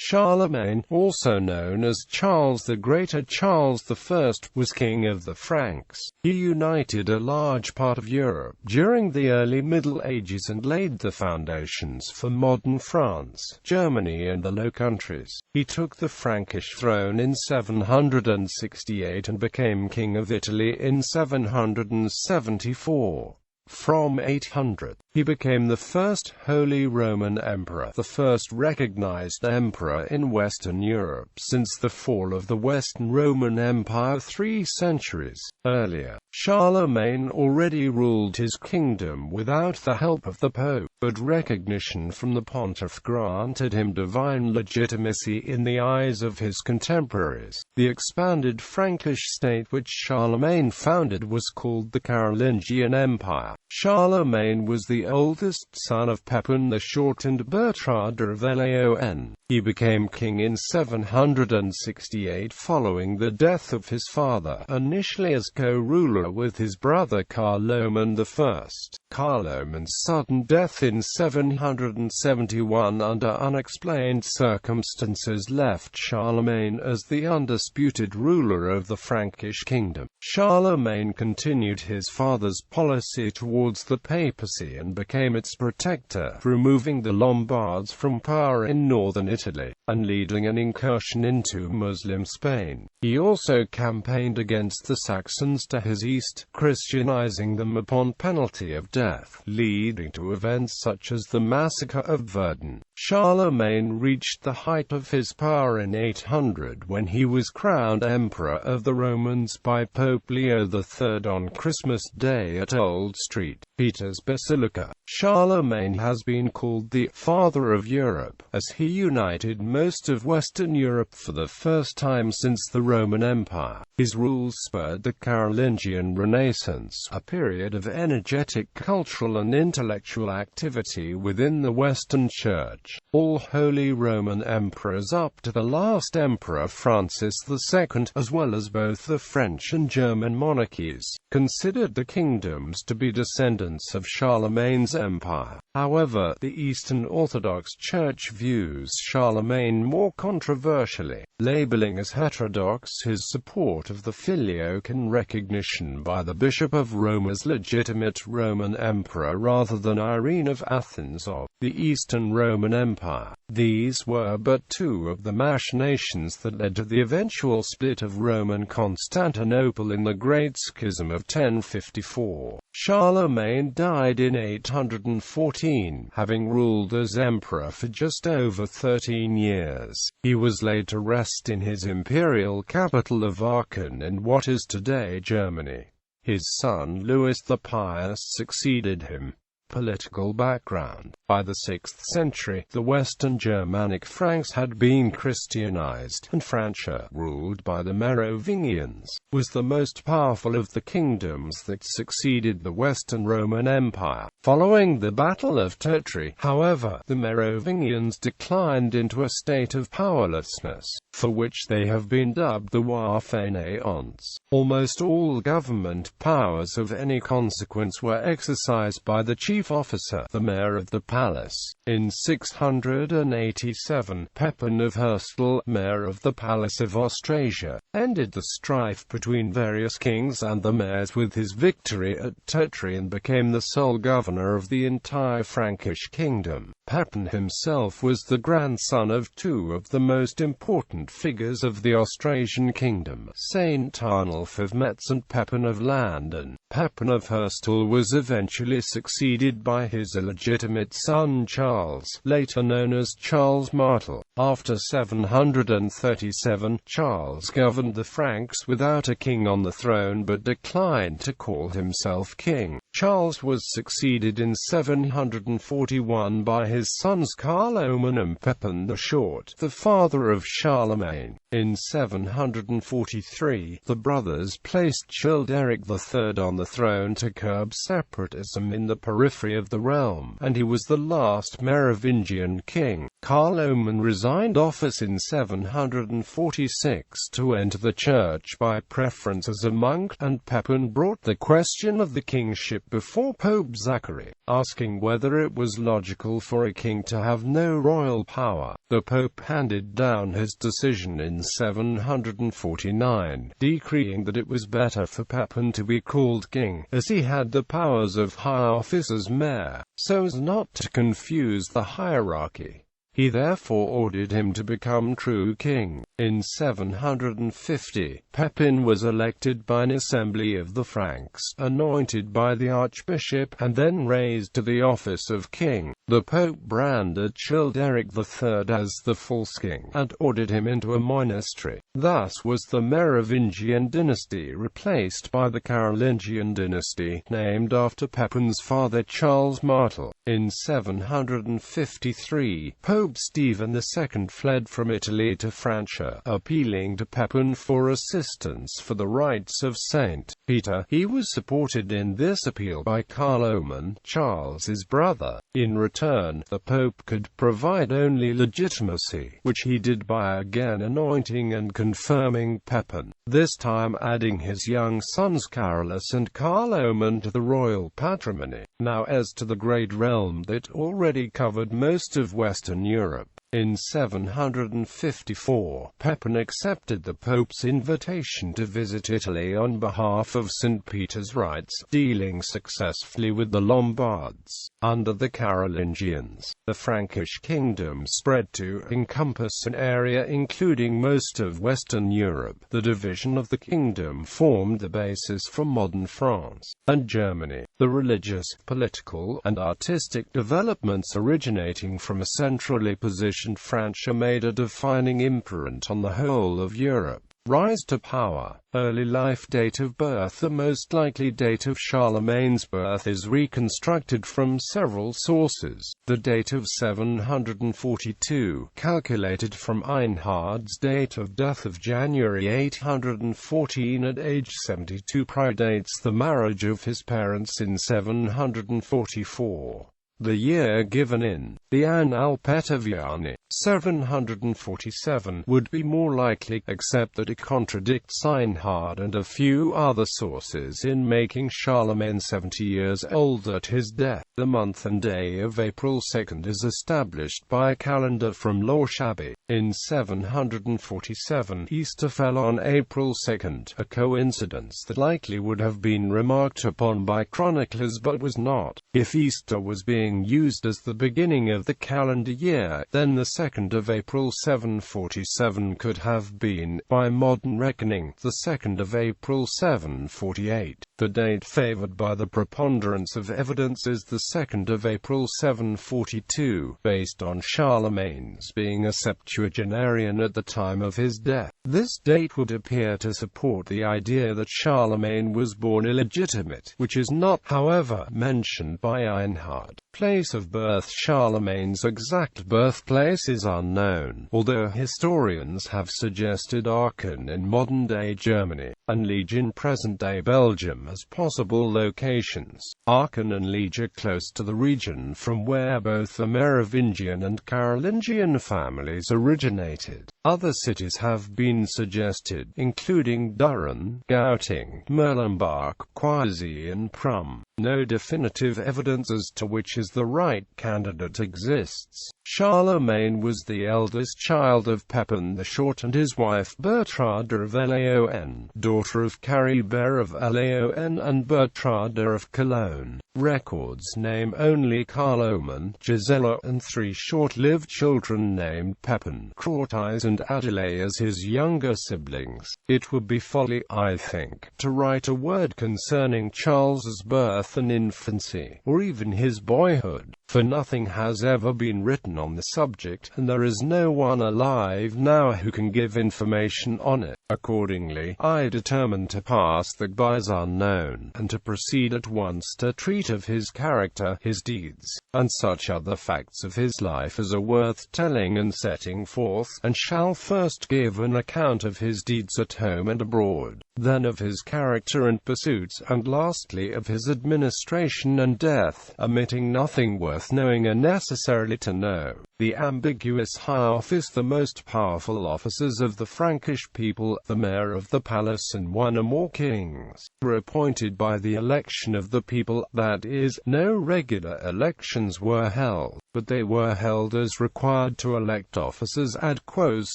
Charlemagne, also known as Charles the Great or Charles I, was king of the Franks. He united a large part of Europe during the early Middle Ages and laid the foundations for modern France, Germany and the Low Countries. He took the Frankish throne in 768 and became king of Italy in 774. From 800, he became the first Holy Roman Emperor, the first recognized emperor in Western Europe since the fall of the Western Roman Empire 3 centuries earlier. Charlemagne already ruled his kingdom without the help of the Pope, but recognition from the pontiff granted him divine legitimacy in the eyes of his contemporaries. The expanded Frankish state which Charlemagne founded was called the Carolingian Empire. Charlemagne was the oldest son of Pepin the Shortened Bertrand of Laon. He became king in 768 following the death of his father, initially as co-ruler with his brother Carloman I. Carloman's sudden death in 771 under unexplained circumstances left Charlemagne as the undisputed ruler of the Frankish kingdom. Charlemagne continued his father's policy towards the papacy and became its protector, removing the Lombards from power in northern Italy, and leading an incursion into Muslim Spain. He also campaigned against the Saxons to his east, Christianizing them upon penalty of death, leading to events such as the massacre of Verdun. Charlemagne reached the height of his power in 800 when he was crowned Emperor of the Romans by Pope Leo III on Christmas Day at Old St. Peter's Basilica. Charlemagne has been called the «father of Europe», as he united most of Western Europe for the first time since the Roman Empire. His rule spurred the Carolingian Renaissance, a period of energetic cultural and intellectual activity within the Western Church. All Holy Roman Emperors up to the last Emperor Francis II, as well as both the French and German monarchies, considered the kingdoms to be descendants of Charlemagne's empire. However, the Eastern Orthodox Church views Charlemagne more controversially, labeling as heterodox his support of the Filioque and recognition by the Bishop of Rome as legitimate Roman emperor rather than Irene of Athens of the Eastern Roman Empire. These were but two of the machinations that led to the eventual split of Roman Constantinople in the Great Schism of 1054. Charlemagne died in 814, having ruled as emperor for just over 13 years. He was laid to rest in his imperial capital of Aachen in what is today Germany. His son Louis the Pious succeeded him. Political background. By the 6th century, the Western Germanic Franks had been Christianized, and Francia, ruled by the Merovingians, was the most powerful of the kingdoms that succeeded the Western Roman Empire. Following the Battle of Tertry, however, the Merovingians declined into a state of powerlessness, for which they have been dubbed the War Fainéants. Almost all government powers of any consequence were exercised by the chief officer, the mayor of the palace. In 687, Pepin of Herstal, mayor of the Palace of Austrasia, ended the strife between various kings and the mayors with his victory at Tertry and became the sole governor of the entire Frankish kingdom. Pepin himself was the grandson of two of the most important figures of the Austrasian kingdom, Saint Arnulf of Metz and Pepin of Landen. Pepin of Herstal was eventually succeeded by his illegitimate son Charles, later known as Charles Martel. After 737, Charles governed the Franks without a king on the throne but declined to call himself king. Charles was succeeded in 741 by his sons Carloman and Pepin the Short, the father of Charlemagne. In 743, the brothers placed Childeric III on the throne to curb separatism in the periphery of the realm, and he was the last Merovingian king. Charlemagne resigned office in 746 to enter the church by preference as a monk, and Pepin brought the question of the kingship before Pope Zachary, asking whether it was logical for a king to have no royal power. The Pope handed down his decision in 749, decreeing that it was better for Pepin to be called king, as he had the powers of high office as mayor, so as not to confuse the hierarchy. He therefore ordered him to become true king. In 750, Pepin was elected by an assembly of the Franks, anointed by the archbishop, and then raised to the office of king. The Pope branded Childeric III as the false king, and ordered him into a monastery. Thus was the Merovingian dynasty replaced by the Carolingian dynasty, named after Pepin's father Charles Martel. In 753, Pope Stephen II fled from Italy to Francia, appealing to Pepin for assistance for the rights of Saint Peter. He was supported in this appeal by Charlemagne, Charles's brother. In return, the Pope could provide only legitimacy, which he did by again anointing and confirming Pepin, this time adding his young sons Carolus and Charlemagne to the royal patrimony. Now as to the great realm that already covered most of Western Europe. In 754, Pepin accepted the Pope's invitation to visit Italy on behalf of St. Peter's rights, dealing successfully with the Lombards. Under the Carolingians, the Frankish kingdom spread to encompass an area including most of Western Europe. The division of the kingdom formed the basis for modern France and Germany. The religious, political, and artistic developments originating from a centrally positioned Francia made a defining imprint on the whole of Europe. Rise to power. Early life, date of birth. The most likely date of Charlemagne's birth is reconstructed from several sources. The date of 742, calculated from Einhard's date of death of January 814 at age 72, predates the marriage of his parents in 744. The year given in the Annals Petaviani, 747, would be more likely, except that it contradicts Einhard and a few other sources in making Charlemagne 70 years old at his death. The month and day of April 2 is established by a calendar from Low Countries.He. In 747, Easter fell on April 2, a coincidence that likely would have been remarked upon by chroniclers but was not. If Easter was being used as the beginning of the calendar year, then the 2nd of April 747 could have been, by modern reckoning, the 2nd of April 748. The date favored by the preponderance of evidence is the 2nd of April 742, based on Charlemagne's being a septuagenarian at the time of his death. This date would appear to support the idea that Charlemagne was born illegitimate, which is not, however, mentioned by Einhard. Place of birth. Charlemagne's exact birthplace is unknown, although historians have suggested Aachen in modern-day Germany, and Liege in present-day Belgium as possible locations. Aachen and Liege are close to the region from where both the Merovingian and Carolingian families originated. Other cities have been suggested, including Düren, Gauting, Merlenbach, Quasi and Prum. No definitive evidence as to which is the right candidate exists. Charlemagne was the eldest child of Pepin the Short and his wife Bertrada of Laon, daughter of Caribert of Laon and Bertrada of Cologne. Records name only Charlemagne, Gisela, and 3 short-lived children named Pepin, Clotilde and Adelaide as his younger siblings. It would be folly, I think, to write a word concerning Charles's birth and infancy, or even his boyhood, for nothing has ever been written on the subject, and there is no one alive now who can give information on it. Accordingly, I determined to pass the by as unknown, and to proceed at once to treat of his character, his deeds, and such other facts of his life as are worth telling and setting forth, and shall first give an account of his deeds at home and abroad, then of his character and pursuits, and lastly of his administration and death, omitting nothing worth knowing and necessarily to know. The ambiguous high office. The most powerful officers of the Frankish people, the mayor of the palace and one or more kings, were appointed by the election of the people, that is, no regular elections were held, but they were held as required to elect officers ad quos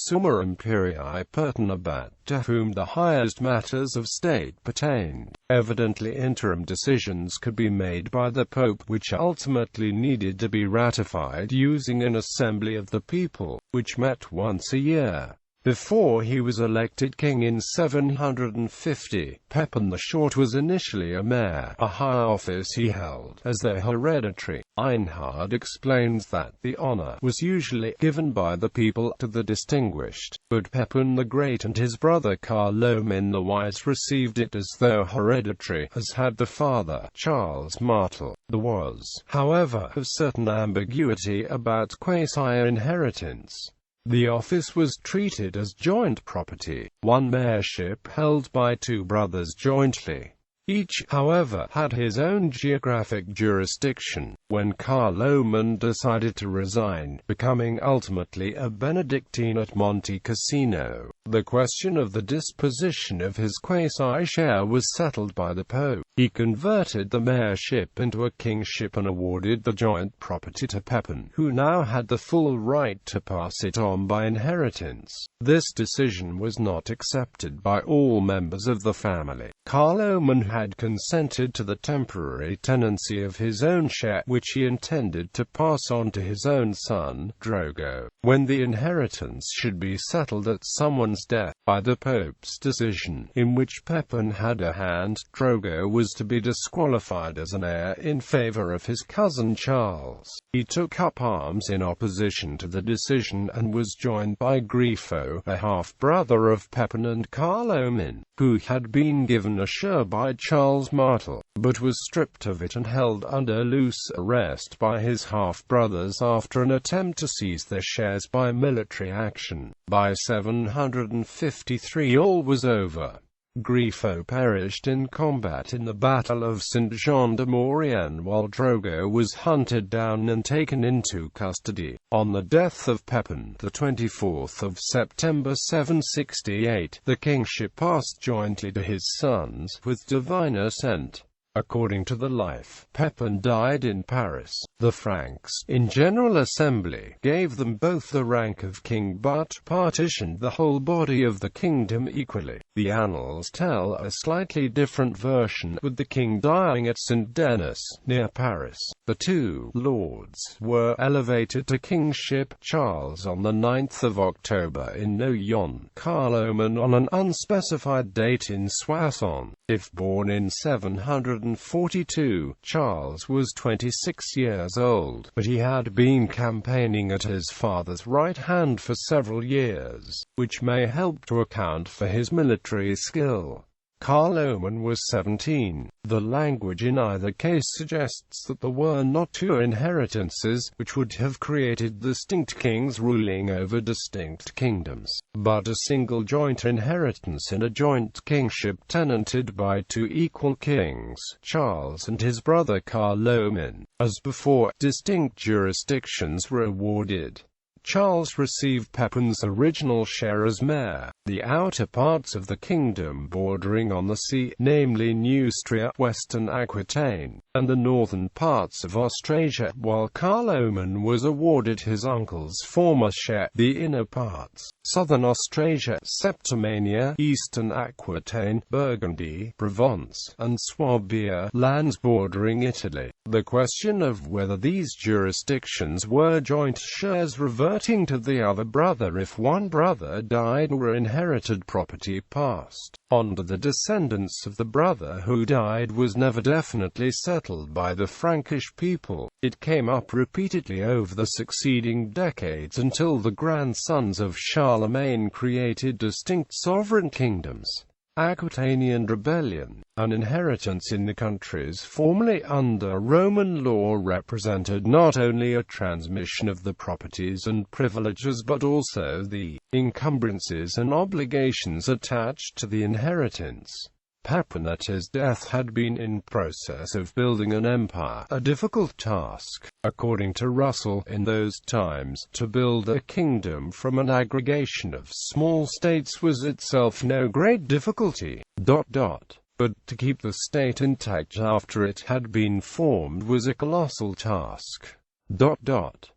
summa imperii pertinabat, to whom the highest matters of state pertained. Evidently interim decisions could be made by the Pope, which ultimately needed to be ratified using an assembly of the people, which met once a year. Before he was elected king in 750, Pepin the Short was initially a mayor, a high office he held, as though hereditary. Einhard explains that the honor was usually given by the people to the distinguished, but Pepin the Great and his brother Charlemagne the Wise received it as though hereditary, as had the father, Charles Martel. There was, however, a certain ambiguity about quasi-inheritance. The office was treated as joint property, one mayorship held by two brothers jointly. Each, however, had his own geographic jurisdiction. When Charlemagne decided to resign, becoming ultimately a Benedictine at Monte Cassino, the question of the disposition of his quasi-share was settled by the Pope. He converted the mayorship into a kingship and awarded the joint property to Pepin, who now had the full right to pass it on by inheritance. This decision was not accepted by all members of the family. Charlemagne had consented to the temporary tenancy of his own share, which he intended to pass on to his own son, Drogo, when the inheritance should be settled at someone's death. By the Pope's decision, in which Pepin had a hand, Drogo was to be disqualified as an heir in favor of his cousin Charles. He took up arms in opposition to the decision and was joined by Grifo, a half-brother of Pepin and Charlemagne, who had been given a share by Charles Martel, but was stripped of it and held under loose arrest by his half-brothers after an attempt to seize their shares by military action. By 753 all was over. Grifo perished in combat in the Battle of Saint-Jean-de-Maurienne, while Drogo was hunted down and taken into custody. On the death of Pepin, the 24th of September 768, the kingship passed jointly to his sons, with divine assent. According to the life, Pepin died in Paris. The Franks, in General Assembly, gave them both the rank of king but partitioned the whole body of the kingdom equally. The annals tell a slightly different version, with the king dying at Saint-Denis, near Paris. The two lords were elevated to kingship, Charles on the 9th of October in Noyon, Charlemagne on an unspecified date in Soissons. If born in 742, Charles was 26 years old, but he had been campaigning at his father's right hand for several years, which may help to account for his military skill. Charlemagne was 17. The language in either case suggests that there were not two inheritances, which would have created distinct kings ruling over distinct kingdoms, but a single joint inheritance in a joint kingship tenanted by two equal kings, Charles and his brother Charlemagne. As before, distinct jurisdictions were awarded. Charles received Pepin's original share as mayor. The outer parts of the kingdom bordering on the sea, namely Neustria, Western Aquitaine, and the northern parts of Austrasia, while Charlemagne was awarded his uncle's former share, the inner parts, southern Austrasia, Septimania, Eastern Aquitaine, Burgundy, Provence, and Swabia, lands bordering Italy. The question of whether these jurisdictions were joint shares reverting to the other brother if one brother died or inherited property passed on to the descendants of the brother who died was never definitely settled by the Frankish people. It came up repeatedly over the succeeding decades until the grandsons of Charlemagne created distinct sovereign kingdoms. Aquitanian rebellion, an inheritance in the countries formerly under Roman law, represented not only a transmission of the properties and privileges but also the encumbrances and obligations attached to the inheritance. Pepin at his death had been in process of building an empire, a difficult task, according to Russell, in those times. To build a kingdom from an aggregation of small states was itself no great difficulty. But to keep the state intact after it had been formed was a colossal task.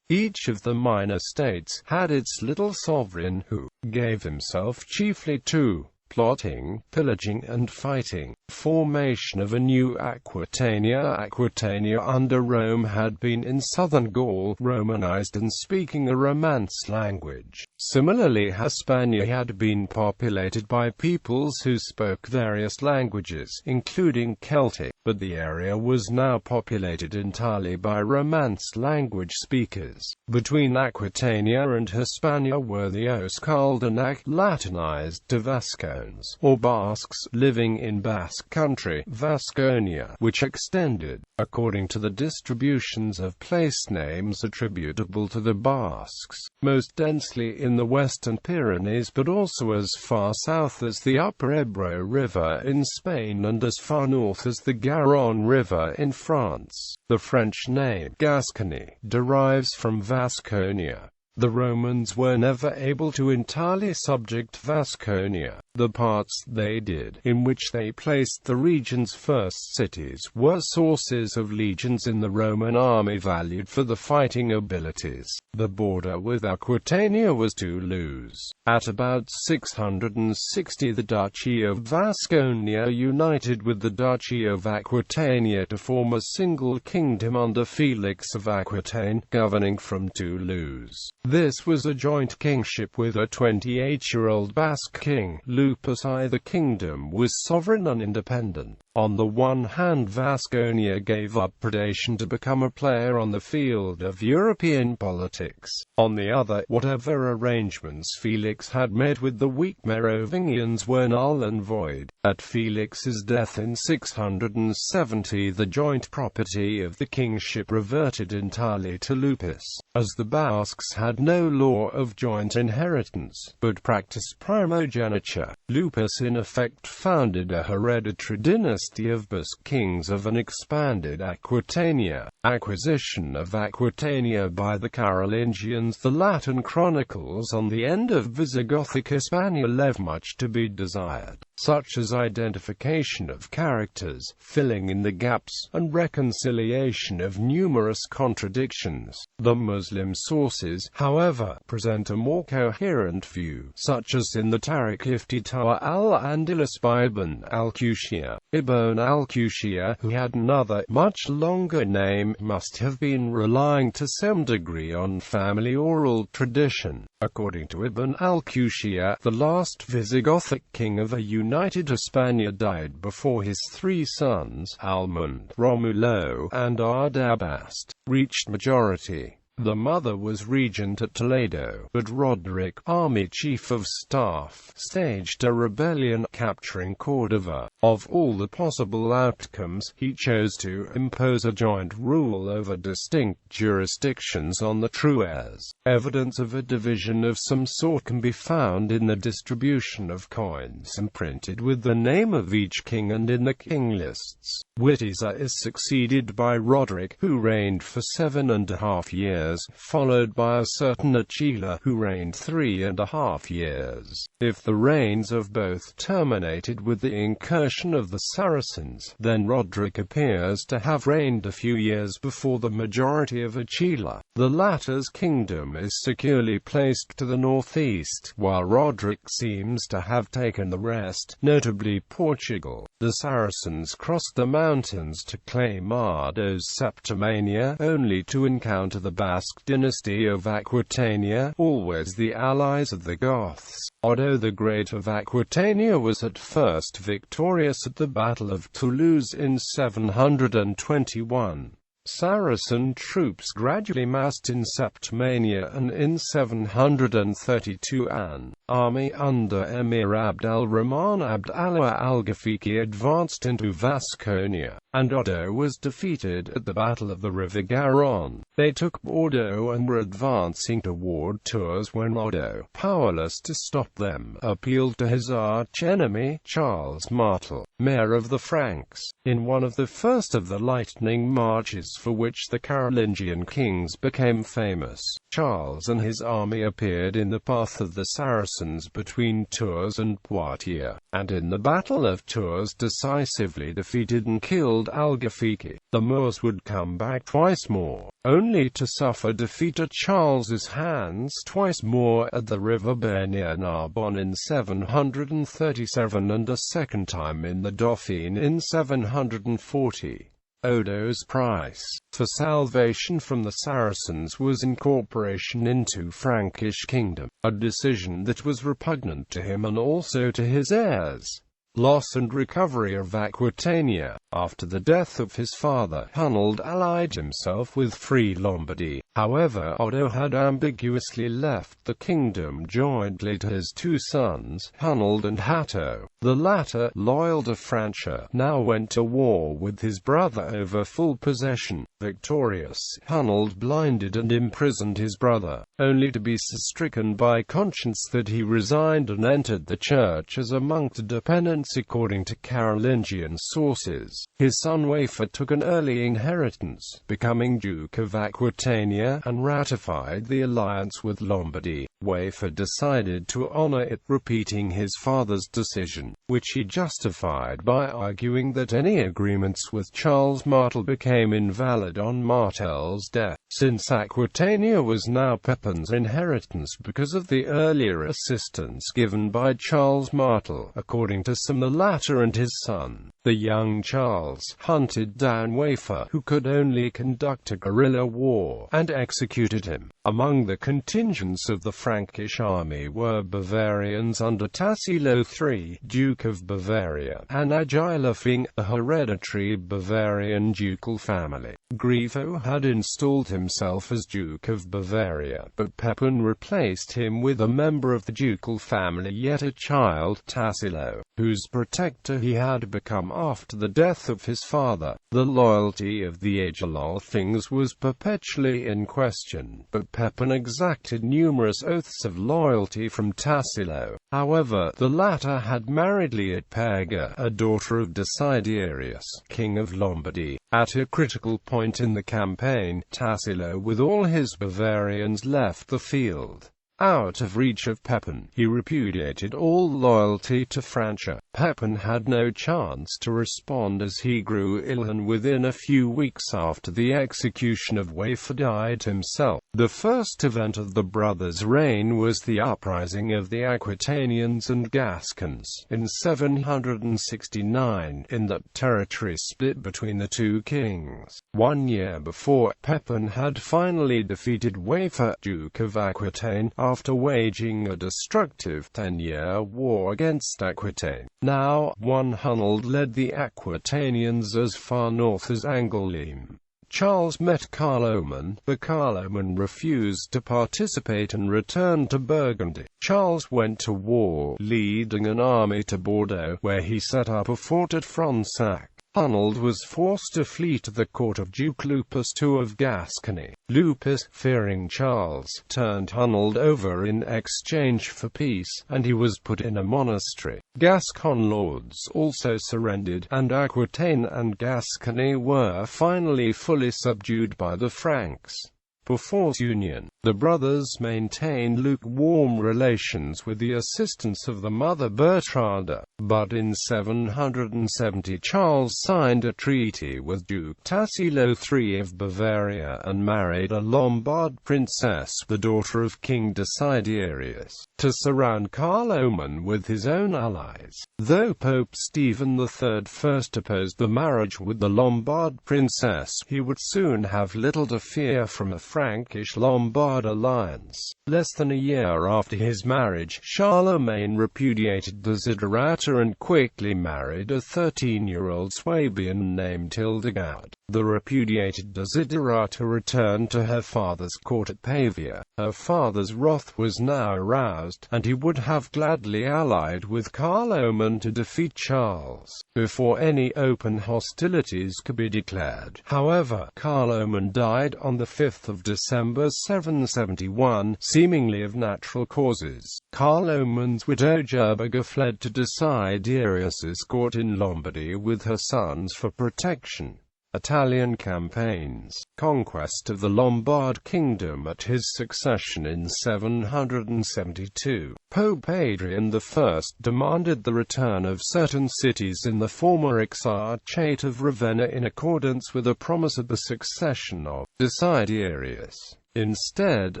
Each of the minor states had its little sovereign who gave himself chiefly to plotting, pillaging and fighting. Formation of a new Aquitania. Aquitania under Rome had been in southern Gaul, Romanized and speaking a Romance language. Similarly, Hispania had been populated by peoples who spoke various languages, including Celtic, but the area was now populated entirely by Romance language speakers. Between Aquitania and Hispania were the Euskaldunak, Latinized to Vascones, or Basques, living in Basque country, Vasconia, which extended, according to the distributions of place names attributable to the Basques, most densely in the western Pyrenees but also as far south as the upper Ebro River in Spain and as far north as the Garonne River in France. The French name, Gascony, derives from Vasconia. The Romans were never able to entirely subject Vasconia. The parts they did, in which they placed the region's first cities, were sources of legions in the Roman army valued for the fighting abilities. The border with Aquitania was Toulouse. At about 660 the Duchy of Vasconia united with the Duchy of Aquitania to form a single kingdom under Felix of Aquitaine, governing from Toulouse. This was a joint kingship with a 28-year-old Basque king, Lupus I. The kingdom was sovereign and independent. On the one hand, Vasconia gave up predation to become a player on the field of European politics. On the other, whatever arrangements Felix had made with the weak Merovingians were null and void. At Felix's death in 670, the joint property of the kingship reverted entirely to Lupus. As the Basques had no law of joint inheritance, but practiced primogeniture, Lupus in effect founded a hereditary dynasty of Basque kings of an expanded Aquitania. Acquisition of Aquitania by the Carolingians. The Latin chronicles on the end of Visigothic Hispania left much to be desired, such as identification of characters, filling in the gaps, and reconciliation of numerous contradictions. The Muslim sources, however, present a more coherent view, such as in the Tariq Iftitah al-Andalus by Ibn al-Qushayr. Ibn al-Qushayr, who had another, much longer name, must have been relying to some degree on family oral tradition. According to Ibn al-Qushayr, the last Visigothic king of a united Hispania died before his three sons, Almund, Romulo, and Ardabast, reached majority. The mother was regent at Toledo, but Roderick, army chief of staff, staged a rebellion, capturing Cordova. Of all the possible outcomes, he chose to impose a joint rule over distinct jurisdictions on the true heirs. Evidence of a division of some sort can be found in the distribution of coins imprinted with the name of each king and in the king lists. Witiza is succeeded by Roderick, who reigned for 7.5 years, followed by a certain Achila, who reigned 3.5 years. If the reigns of both terminated with the incursion of the Saracens, then Roderick appears to have reigned a few years before the majority of Achila. The latter's kingdom is securely placed to the northeast, while Roderick seems to have taken the rest, notably Portugal. The Saracens crossed the mountains to claim Ardo's Septimania, only to encounter the Basque dynasty of Aquitania, always the allies of the Goths. Otto the Great of Aquitania was at first victorious at the Battle of Toulouse in 721. Saracen troops gradually massed in Septimania, and in 732 an army under Emir Abd al-Rahman Abd Allah al-Ghafiqi advanced into Vasconia. and Otto was defeated at the Battle of the River Garonne. They took Bordeaux and were advancing toward Tours when Otto, powerless to stop them, appealed to his arch-enemy, Charles Martel, mayor of the Franks, in one of the first of the lightning marches for which the Carolingian kings became famous. Charles and his army appeared in the path of the Saracens between Tours and Poitiers, and in the Battle of Tours decisively defeated and killed Algafiki. The Moors would come back twice more, only to suffer defeat at Charles's hands twice more at the River Bear near Narbonne in 737 and a second time in the Dauphiné in 740. Odo's price for salvation from the Saracens was incorporation into Frankish kingdom, a decision that was repugnant to him and also to his heirs. Loss and recovery of Aquitania. After the death of his father, Hunald allied himself with Free Lombardy. However, Otto had ambiguously left the kingdom jointly to his two sons, Hunald and Hatto. The latter, loyal to Francia, now went to war with his brother over full possession. Victorious, Hunald blinded and imprisoned his brother, only to be stricken by conscience that he resigned and entered the church as a monk to dependence according to Carolingian sources. His son Wafer took an early inheritance, becoming Duke of Aquitania, and ratified the alliance with Lombardy. Wafer decided to honor it, repeating his father's decision, which he justified by arguing that any agreements with Charles Martel became invalid on Martel's death, since Aquitania was now Pepin's inheritance because of the earlier assistance given by Charles Martel. According to some, the latter and his son, the young Charles, hunted down Wafer, who could only conduct a guerrilla war, and executed him. Among the contingents of the Frankish army were Bavarians under Tassilo III, Duke of Bavaria, and Agilolfing, a hereditary Bavarian ducal family. Grifo had installed himself as Duke of Bavaria, but Pepin replaced him with a member of the ducal family, yet a child, Tassilo, whose protector he had become after the death of his father. The loyalty of the Agilolfings was perpetually in question, but Pepin exacted numerous oaths of loyalty from Tassilo. However, the latter had married Liutperga, a daughter of Desiderius, king of Lombardy. At a critical point in the campaign, Tassilo with all his Bavarians left the field. Out of reach of Pepin, he repudiated all loyalty to Francia. Pepin had no chance to respond as he grew ill, and within a few weeks after the execution of Wafer died himself. The first event of the brothers' reign was the uprising of the Aquitanians and Gascons, in 769, in that territory split between the two kings. 1 year before, Pepin had finally defeated Wafer, Duke of Aquitaine, after waging a destructive 10-year war against Aquitaine. Now, one Hunald led the Aquitanians as far north as Angoulême. Charles met Carloman, but Carloman refused to participate and returned to Burgundy. Charles went to war, leading an army to Bordeaux, where he set up a fort at Fronsac. Hunald was forced to flee to the court of Duke Lupus II of Gascony. Lupus, fearing Charles, turned Hunald over in exchange for peace, and he was put in a monastery. Gascon lords also surrendered, and Aquitaine and Gascony were finally fully subdued by the Franks. Before union, the brothers maintained lukewarm relations with the assistance of the mother Bertrada, but in 770 Charles signed a treaty with Duke Tassilo III of Bavaria and married a Lombard princess, the daughter of King Desiderius, to surround Carloman with his own allies. Though Pope Stephen III first opposed the marriage with the Lombard princess, he would soon have little to fear from a Frankish-Lombard alliance. Less than a year after his marriage, Charlemagne repudiated Desiderata and quickly married a 13-year-old Swabian named Hildegard. The repudiated Desiderata returned to her father's court at Pavia. Her father's wrath was now aroused, and he would have gladly allied with Carloman to defeat Charles, before any open hostilities could be declared. However, Carloman died on the 5th of December 771, seemingly of natural causes. Carloman's widow Gerberga fled to Desiderius's court in Lombardy with her sons for protection. Italian campaigns. Conquest of the Lombard kingdom. At his succession in 772, Pope Adrian I demanded the return of certain cities in the former Exarchate of Ravenna in accordance with a promise of the succession of Desiderius. Instead,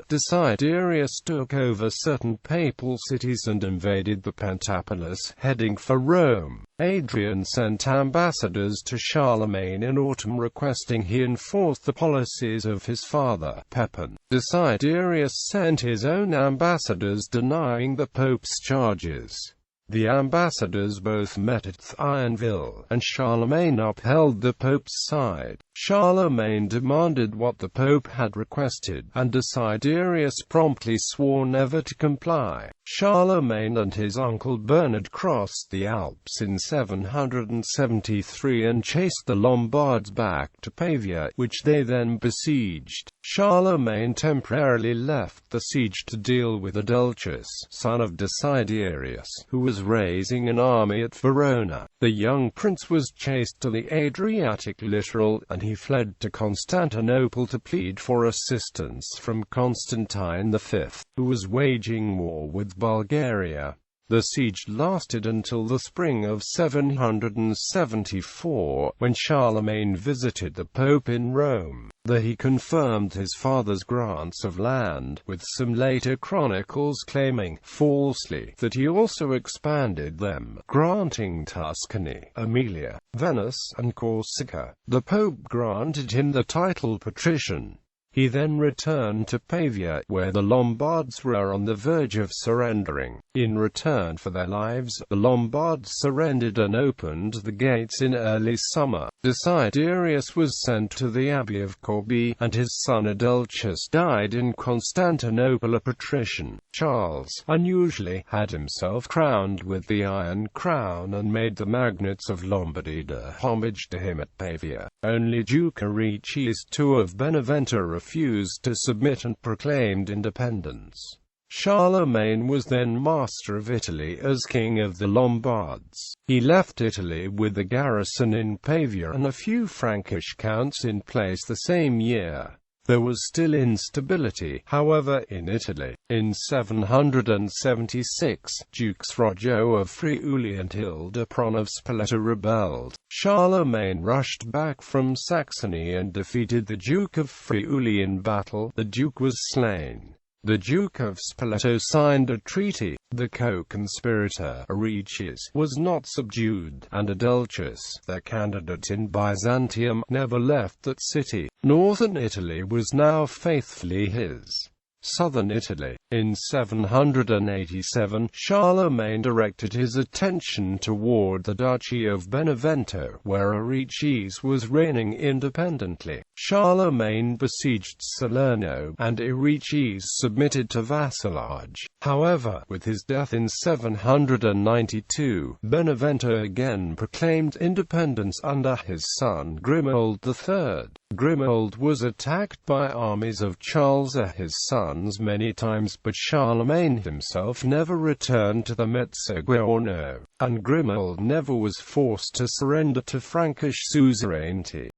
Desiderius took over certain papal cities and invaded the Pentapolis, heading for Rome. Adrian sent ambassadors to Charlemagne in autumn requesting he enforce the policies of his father, Pepin. Desiderius sent his own ambassadors denying the pope's charges. The ambassadors both met at Thionville, and Charlemagne upheld the pope's side. Charlemagne demanded what the pope had requested, and Desiderius promptly swore never to comply. Charlemagne and his uncle Bernard crossed the Alps in 773 and chased the Lombards back to Pavia, which they then besieged. Charlemagne temporarily left the siege to deal with Adelchis, son of Desiderius, who was raising an army at Verona. The young prince was chased to the Adriatic littoral, and he fled to Constantinople to plead for assistance from Constantine V, who was waging war with Bulgaria. The siege lasted until the spring of 774, when Charlemagne visited the Pope in Rome. There he confirmed his father's grants of land, with some later chronicles claiming, falsely, that he also expanded them, granting Tuscany, Aemilia, Venice, and Corsica. The Pope granted him the title patrician. He then returned to Pavia, where the Lombards were on the verge of surrendering. In return for their lives, the Lombards surrendered and opened the gates in early summer. Desiderius was sent to the Abbey of Corbie, and his son Adelchis died in Constantinople a patrician. Charles, unusually, had himself crowned with the Iron Crown and made the magnates of Lombardy do homage to him at Pavia. Only Duke Arichis II of Benevento refused to submit and proclaimed independence. Charlemagne was then master of Italy as king of the Lombards. He left Italy with the garrison in Pavia and a few Frankish counts in place the same year. There was still instability, however, in Italy. In 776, Dukes Roggio of Friuli and Hildepron of Spoleto rebelled. Charlemagne rushed back from Saxony and defeated the Duke of Friuli in battle. The Duke was slain. The Duke of Spoleto signed a treaty. The co-conspirator, Arichis, was not subdued, and Adelchis, their candidate in Byzantium, never left that city. Northern Italy was now faithfully his. Southern Italy. In 787, Charlemagne directed his attention toward the Duchy of Benevento, where Arichis was reigning independently. Charlemagne besieged Salerno, and Arichis submitted to vassalage. However, with his death in 792, Benevento again proclaimed independence under his son Grimoald III. Grimoald was attacked by armies of Charles his sons many times, but Charlemagne himself never returned to the Mezzogiorno, and Grimoald never was forced to surrender to Frankish suzerainty.